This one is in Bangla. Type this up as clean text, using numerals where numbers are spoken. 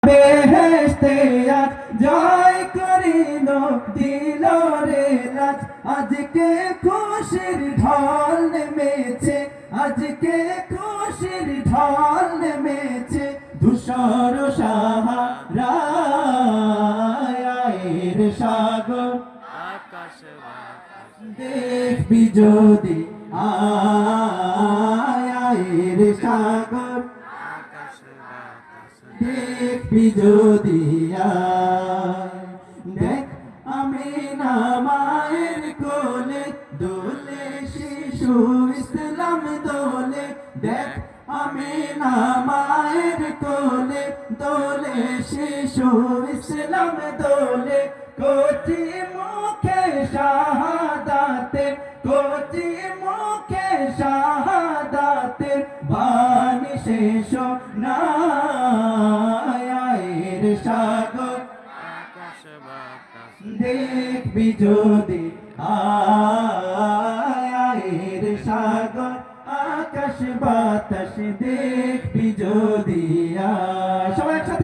বেহেশতে আজ জয় করিল দিল রে রাজ আজকে খুশির ঢল নেমেছে আজকে খুশির ঢল নেমেছে ধূসর সাহারায়ের সাগর আকাশ বাতাস দেখবি যদি আয়ের সাগর আকাশ বাতাস দেখবি যদি দেখ আমি না মায়ের কোলে দোলে শিশু ইসলাম দোলে দেখ আমি না মায়ের কোলে দোলে শিশু ইসলাম দোলে কোটি মুখে শাহাদাতে কোটি মুখে শাহাদাতে বাণী শেষ নায়ের সাগর আকাশ বাতাস দেখবি যদি আয়ের সাগর আকাশ বাতাস দেখবি যদি